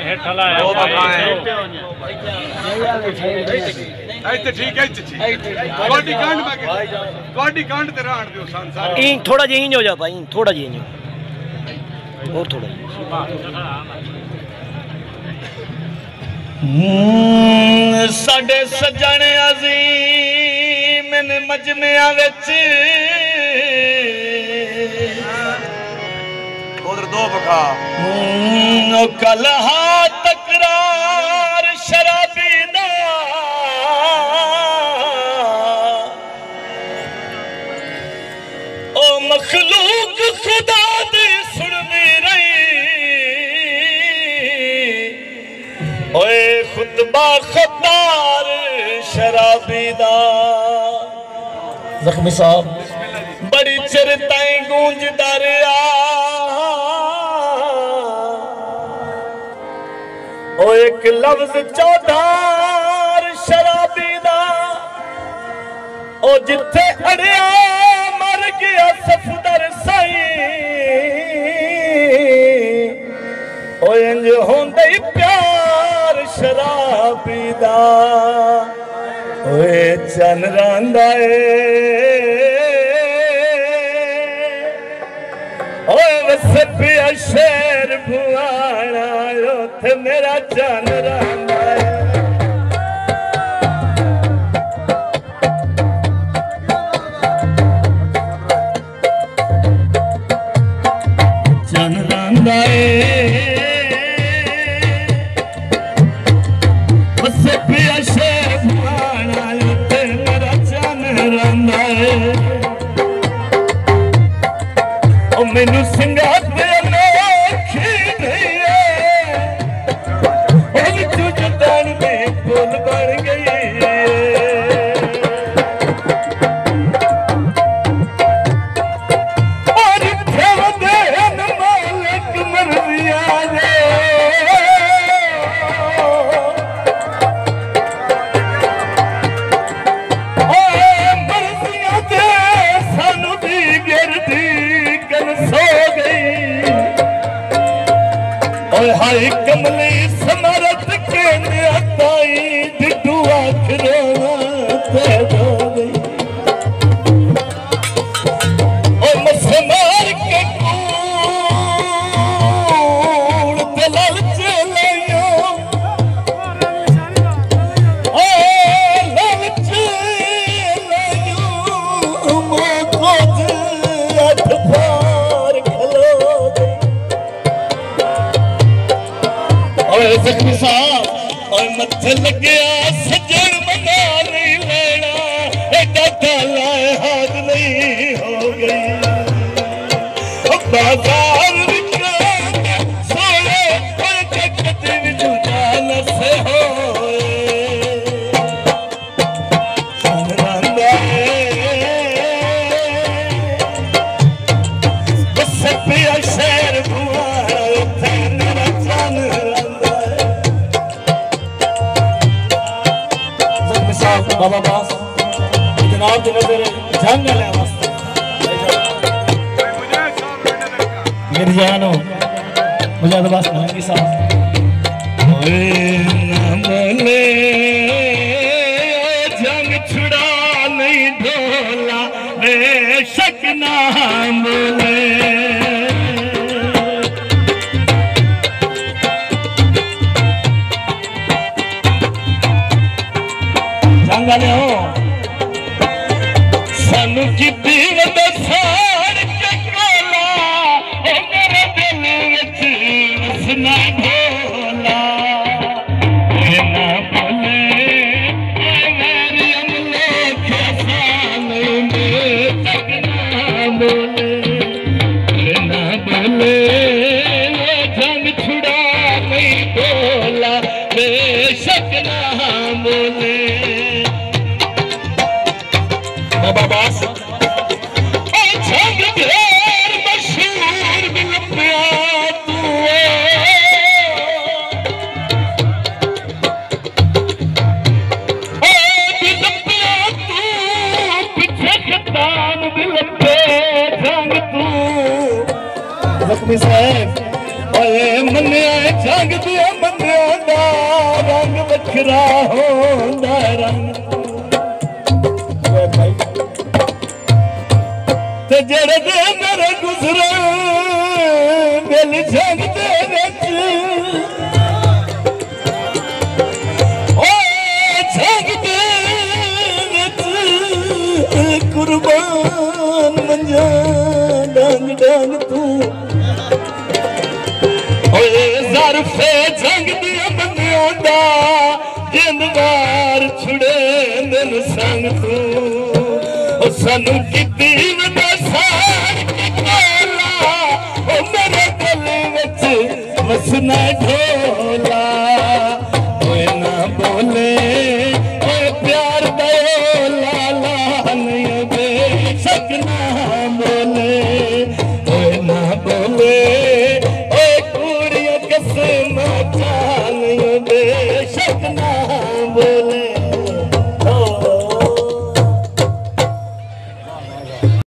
हेठला है ठीक है कांड ते राण दियो संसार इन थोड़ा जी हो जा भाई थोड़ा जी और थोड़ा साडे सजण अजीम ने मजमिया विच उधर दो बखा कल हा तकरार शराबी दा ओ मखलूक खुदा दी सुनदी रही ओए खुतबा खतार शराबी दा जख्मी साहब बड़ी चिर ताईं गूंजदा रहा ओ एक लफ्ज चौधार शराबी दा ओ जिथे अड़िया मर गया सफदर साई ओ इंज होंदे प्यार शराबी दा ओए चन रांदा ए ओए वसे पिया शेर भुआना थे मेरा चन रांदा ए चन रांदा ए वसे पिया शेर भुआना थे मेरा चन रांदा ए ओ मैनू सिंगार दे अनोखी नहीं है ओ तू जदान में फूल बन गई है और ठेव दे मालिक मर्जिया दे ओ मर्जिया दे सानू दी गिरदी सो गई और हाय कमली समरत के ताई डिडू आखरो ते हो गई और मसमार के कूड़ ते लालच लायो ओ लालच लायो मो खोज अठपा जख्मी साहब और मथे लग्या सजन मना नहीं लेना एडा काला हाथ नहीं हो गई बाजार सोने जगत विजुदान से हो बस पिया शेर भुआ बाबा बास जनाब की नजर जंग ले वास्ते मेरी जानो मुझे तो बस महंगी साहब ओए ना बोले जंग छुड़ा नहीं ढोला बेशक ना बोले हो सानू की दीवत साड़ के कोला ओ मेरे दिल विच वसना ढोला ना बोले मेरी अमले के सामने तक ना बोले ना बोले जंग छुड़ा नहीं ढोला बेशक ना बोले बाबा बास मशहूर बिल तू पीछे खतान बिल जंग तू जख्मी साहब ओए मन्निया जंग दिया बंदियां दा रंग वखरा होंदा रंग ते जेड़े दे मेरे गुजरे दिल जंग दे विच ओ जंग दे विच कुर्बान मंजा डांग डांग तू ओए ज़रफ़े जंग दिया बंदियां दा जिंदवार छुड़े दिल संग तू ओ सानू किती वदा सार की कोला ओ मेरे दिल विच वसना ढोला ओए ना बोले